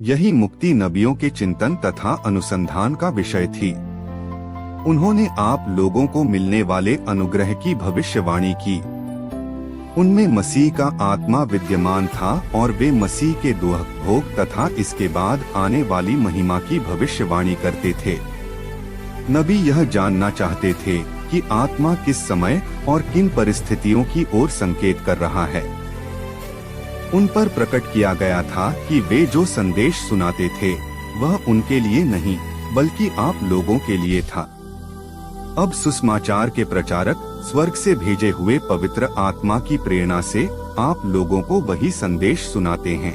यही मुक्ति नबियों के चिंतन तथा अनुसंधान का विषय थी। उन्होंने आप लोगों को मिलने वाले अनुग्रह की भविष्यवाणी की। उनमें मसीह का आत्मा विद्यमान था और वे मसीह के दुख भोग तथा इसके बाद आने वाली महिमा की भविष्यवाणी करते थे। नबी यह जानना चाहते थे कि आत्मा किस समय और किन परिस्थितियों की ओर संकेत कर रहा है। उन पर प्रकट किया गया था कि वे जो संदेश सुनाते थे वह उनके लिए नहीं बल्कि आप लोगों के लिए था। अब सुसमाचार के प्रचारक स्वर्ग से भेजे हुए पवित्र आत्मा की प्रेरणा से आप लोगों को वही संदेश सुनाते हैं।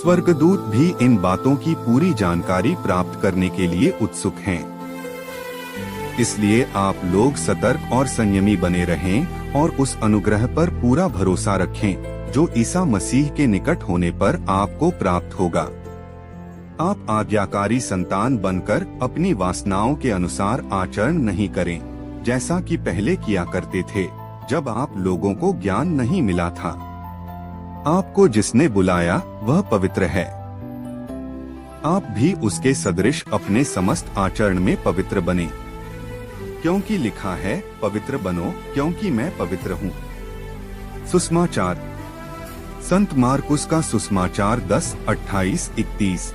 स्वर्गदूत भी इन बातों की पूरी जानकारी प्राप्त करने के लिए उत्सुक हैं। इसलिए आप लोग सतर्क और संयमी बने रहें और उस अनुग्रह पर पूरा भरोसा रखें जो ईसा मसीह के निकट होने पर आपको प्राप्त होगा। आप आज्ञाकारी संतान बनकर अपनी वासनाओं के अनुसार आचरण नहीं करें, जैसा कि पहले किया करते थे जब आप लोगों को ज्ञान नहीं मिला था। आपको जिसने बुलाया वह पवित्र है। आप भी उसके सदृश अपने समस्त आचरण में पवित्र बने, क्योंकि लिखा है, पवित्र बनो क्योंकि मैं पवित्र हूँ। सुसमाचार संत मार्कुस का सुसमाचार 10:28-31।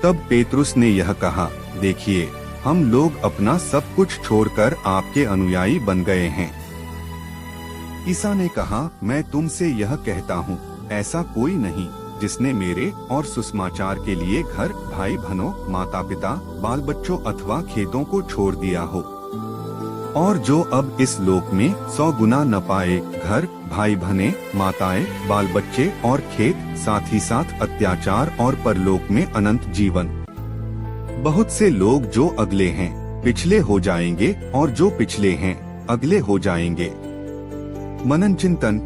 तब पेतरुस ने यह कहा, देखिए, हम लोग अपना सब कुछ छोड़कर आपके अनुयायी बन गए हैं। ईसा ने कहा, मैं तुमसे यह कहता हूँ, ऐसा कोई नहीं जिसने मेरे और सुसमाचार के लिए घर, भाई बहनों, माता पिता, बाल बच्चों अथवा खेतों को छोड़ दिया हो, और जो अब इस लोक में 100 गुना न पाए घर, भाई बहनें, माताएं, बाल बच्चे और खेत, साथ ही साथ अत्याचार और परलोक में अनंत जीवन। बहुत से लोग जो अगले हैं पिछले हो जाएंगे और जो पिछले हैं अगले हो जाएंगे। मनन चिंतन।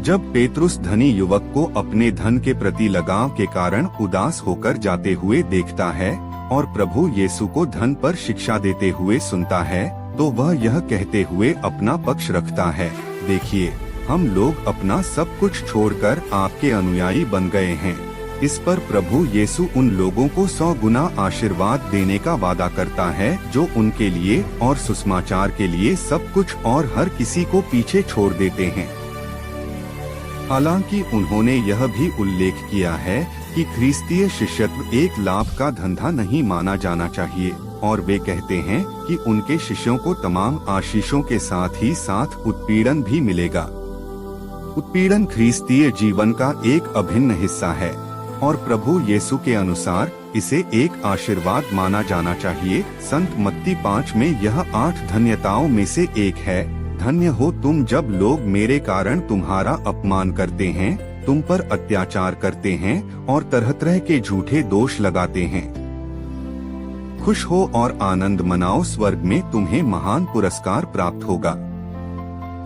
जब पेतरुस धनी युवक को अपने धन के प्रति लगाव के कारण उदास होकर जाते हुए देखता है और प्रभु यीशु को धन पर शिक्षा देते हुए सुनता है, तो वह यह कहते हुए अपना पक्ष रखता है, देखिए, हम लोग अपना सब कुछ छोड़कर आपके अनुयायी बन गए हैं। इस पर प्रभु यीशु उन लोगों को 100 गुना आशीर्वाद देने का वादा करता है जो उनके लिए और सुसमाचार के लिए सब कुछ और हर किसी को पीछे छोड़ देते हैं। हालांकि उन्होंने यह भी उल्लेख किया है कि ख्रीस्तीय शिष्यत्व एक लाभ का धंधा नहीं माना जाना चाहिए, और वे कहते हैं कि उनके शिष्यों को तमाम आशीषों के साथ ही साथ उत्पीड़न भी मिलेगा। उत्पीड़न ख्रीस्तीय जीवन का एक अभिन्न हिस्सा है और प्रभु यीशु के अनुसार इसे एक आशीर्वाद माना जाना चाहिए। संत मत्ती 5 में यह 8 धन्यताओं में से एक है। धन्य हो तुम जब लोग मेरे कारण तुम्हारा अपमान करते हैं, तुम पर अत्याचार करते हैं और तरह तरह के झूठे दोष लगाते हैं। खुश हो और आनंद मनाओ, स्वर्ग में तुम्हें महान पुरस्कार प्राप्त होगा।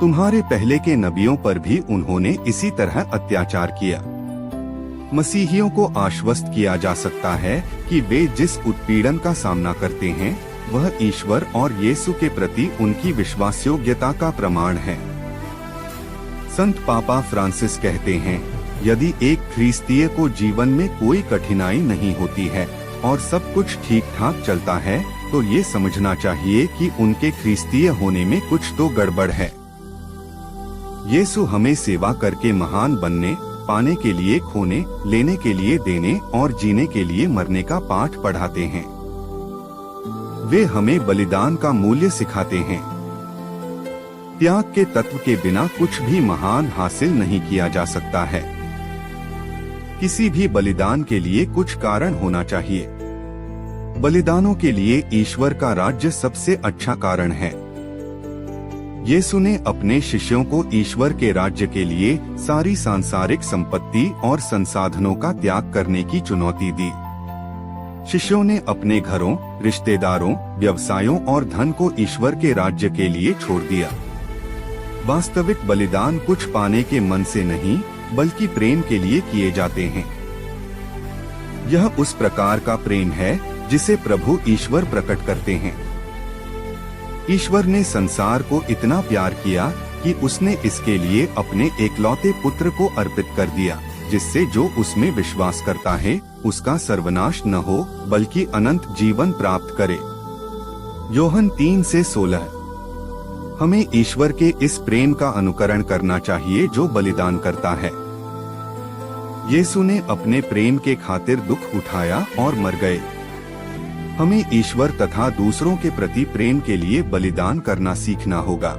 तुम्हारे पहले के नबियों पर भी उन्होंने इसी तरह अत्याचार किया। मसीहियों को आश्वस्त किया जा सकता है कि वे जिस उत्पीड़न का सामना करते हैं वह ईश्वर और यीशु के प्रति उनकी विश्वासयोग्यता का प्रमाण है। संत पापा फ्रांसिस कहते हैं, यदि एक ख्रीस्तीय को जीवन में कोई कठिनाई नहीं होती है और सब कुछ ठीक ठाक चलता है, तो ये समझना चाहिए कि उनके ख्रीस्तीय होने में कुछ तो गड़बड़ है। यीशु हमें सेवा करके महान बनने, पाने के लिए खोने, लेने के लिए देने और जीने के लिए मरने का पाठ पढ़ाते हैं। वे हमें बलिदान का मूल्य सिखाते हैं। त्याग के तत्व के बिना कुछ भी महान हासिल नहीं किया जा सकता है। किसी भी बलिदान के लिए कुछ कारण होना चाहिए। बलिदानों के लिए ईश्वर का राज्य सबसे अच्छा कारण है। यीशु ने अपने शिष्यों को ईश्वर के राज्य के लिए सारी सांसारिक संपत्ति और संसाधनों का त्याग करने की चुनौती दी। शिष्यों ने अपने घरों, रिश्तेदारों, व्यवसायों और धन को ईश्वर के राज्य के लिए छोड़ दिया। वास्तविक बलिदान कुछ पाने के मन से नहीं, बल्कि प्रेम के लिए किए जाते हैं। यह उस प्रकार का प्रेम है जिसे प्रभु ईश्वर प्रकट करते हैं। ईश्वर ने संसार को इतना प्यार किया कि उसने इसके लिए अपने एकलौते पुत्र को अर्पित कर दिया, जिससे जो उसमें विश्वास करता है उसका सर्वनाश न हो बल्कि अनंत जीवन प्राप्त करे। योहन 3:16। हमें ईश्वर के इस प्रेम का अनुकरण करना चाहिए जो बलिदान करता है। यीशु ने अपने प्रेम के खातिर दुख उठाया और मर गए। हमें ईश्वर तथा दूसरों के प्रति प्रेम के लिए बलिदान करना सीखना होगा।